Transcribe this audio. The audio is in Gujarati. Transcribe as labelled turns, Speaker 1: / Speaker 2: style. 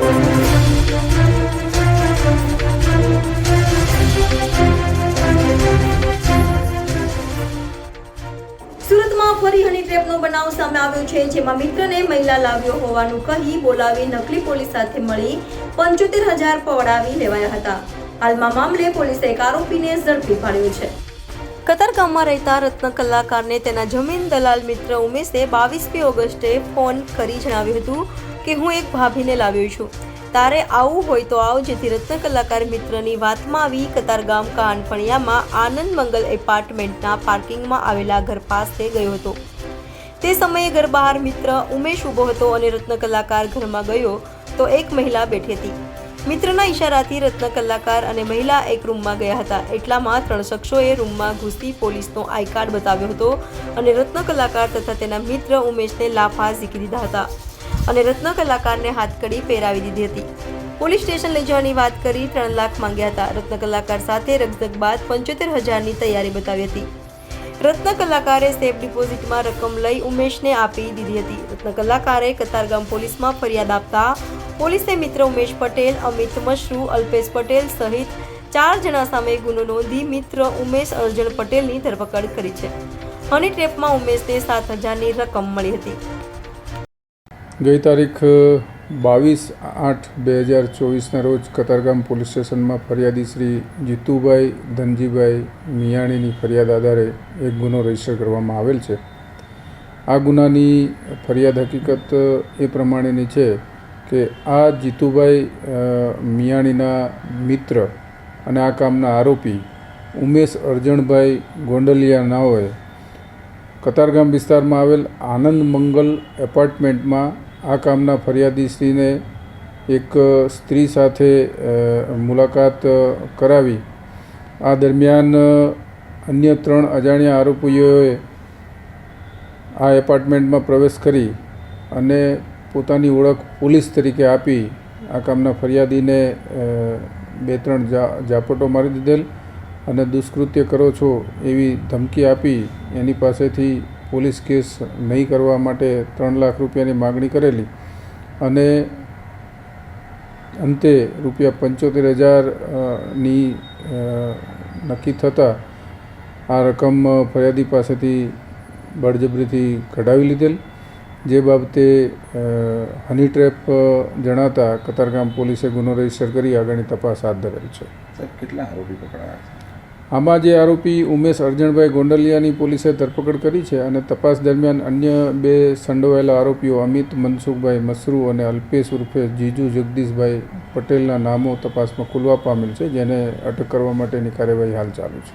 Speaker 1: સુરતમાં ફરી હની ટ્રેપનો બનાવ સામે આવ્યો છે, જેમાં મિત્રને મહિલા લાવ્યો હોવાનું કહી બોલાવી નકલી પોલીસ સાથે મળી 75,000 પડાવી લેવાયા હતા. હાલમાં મામલે પોલીસે એક આરોપીને ઝડપી પાડ્યો છે. કતારગામમાં રહેતા રત્ન કલાકારને તેના જમીન દલાલ મિત્ર ઉમેશે 22મી ઓગસ્ટે ફોન કરી જણાવ્યું હતું કે હું એક ભાભીને લાવ્યો છું, તારે આવવું હોય તો આવ. જેથી રત્ન કલાકાર મિત્રની વાતમાં આવી કતારગામ કાનફણિયામાં આનંદ મંગલ એપાર્ટમેન્ટના પાર્કિંગમાં આવેલા ઘર પાસે ગયો હતો. તે સમયે ઘર બહાર મિત્ર ઉમેશ ઊભો હતો અને રત્ન કલાકાર ઘરમાં ગયો તો એક મહિલા બેઠી હતી. મિત્રના ઈશારાથી રત્ન કલાકાર અને મહિલા એક રૂમમાં ગયા હતા. એટલામાં 3 શખ્સોએ રૂમમાં ઘૂસી પોલીસનો આઈ કાર્ડ બતાવ્યો હતો અને રત્ન કલાકાર તથા તેના મિત્ર ઉમેશને લાફા ઝીકી દીધા હતા અને રત્ન કલાકારને હાથકડી પહેરાવી દીધી હતી. પોલીસ સ્ટેશન લઈ જવાની વાત કરી 3 લાખ માંગ્યા હતા. રત્ન કલાકાર સાથે રકઝક બાદ 75,000ની તૈયારી બતાવી હતી. રત્ન કલાકારે સેફ ડિપોઝિટમાં રકમ લઈ ઉમેશને આપી દીધી હતી. રત્ન કલાકારે કતારગામ પોલીસમાં ફરિયાદ આપતા પોલીસે મિત્ર ઉમેશ પટેલ, અમિત મશરૂ, અલ્પેશ પટેલ સહિત 4 જણા સામે ગુનો નોંધી મિત્ર ઉમેશ અર્જણ પટેલની ધરપકડ કરી છે. હની ટ્રેપમાં ઉમેશને 7,000ની રકમ મળી હતી.
Speaker 2: ગઈ તારીખ 22/8/2024ના રોજ કતારગામ પોલીસ સ્ટેશનમાં ફરિયાદી શ્રી જીતુભાઈ ધનજીભાઈ મિયાણીની ફરિયાદ આધારે એક ગુનો રજીસ્ટર કરવામાં આવેલ છે. આ ગુનાની ફરિયાદ હકીકત એ પ્રમાણેની છે કે આ જીતુભાઈ મિયાણીના મિત્ર અને આ કામના આરોપી ઉમેશ અરજણભાઈ ગોંડલિયા નાઓએ કતારગામ વિસ્તારમાં આવેલ આનંદ મંગલ એપાર્ટમેન્ટમાં આ કામના ફરિયાદીશ્રીને એક સ્ત્રી સાથે મુલાકાત કરાવી આ દરમિયાન અન્ય 3 અજાણ્યા આરોપીઓએ આ એપાર્ટમેન્ટમાં પ્રવેશ કરી અને પોતાની ઓળખ પોલીસ તરીકે આપી આ કામના ફરિયાદીને 2-3 ઝાપટો મારી દીધેલ અને દુષ્કૃત્ય કરો છો એવી ધમકી આપી એની પાસેથી પોલીસ કેસ નહીં કરવા માટે 3 લાખ રૂપિયાની માગણી કરેલી અને અંતે ₹75,000ની નક્કી થતાં આ રકમ ફરિયાદી પાસેથી બળજબરીથી કઢાવી લીધેલ. જે બાબતે હની ટ્રેપ જણાતા કતારગામ પોલીસે ગુનો રજીસ્ટર કરી આગળની તપાસ હાથ ધરેલ છે.
Speaker 3: કેટલા આરોપી પકડાયા છે?
Speaker 2: આમાં જે આરોપી ઉમેશ અરજણભાઈ ગોંડલિયાની પોલીસે ધરપકડ કરી છે અને તપાસ દરમિયાન અન્ય 2 સંડોવાયેલા આરોપીઓ અમિત મનસુખભાઈ મસરૂ અને અલ્પેશ ઉર્ફે જીજુ જગદીશભાઈ પટેલના નામો તપાસમાં ખુલવા પામેલ છે, જેને અટક કરવા માટેની કાર્યવાહી હાલ ચાલુ છે.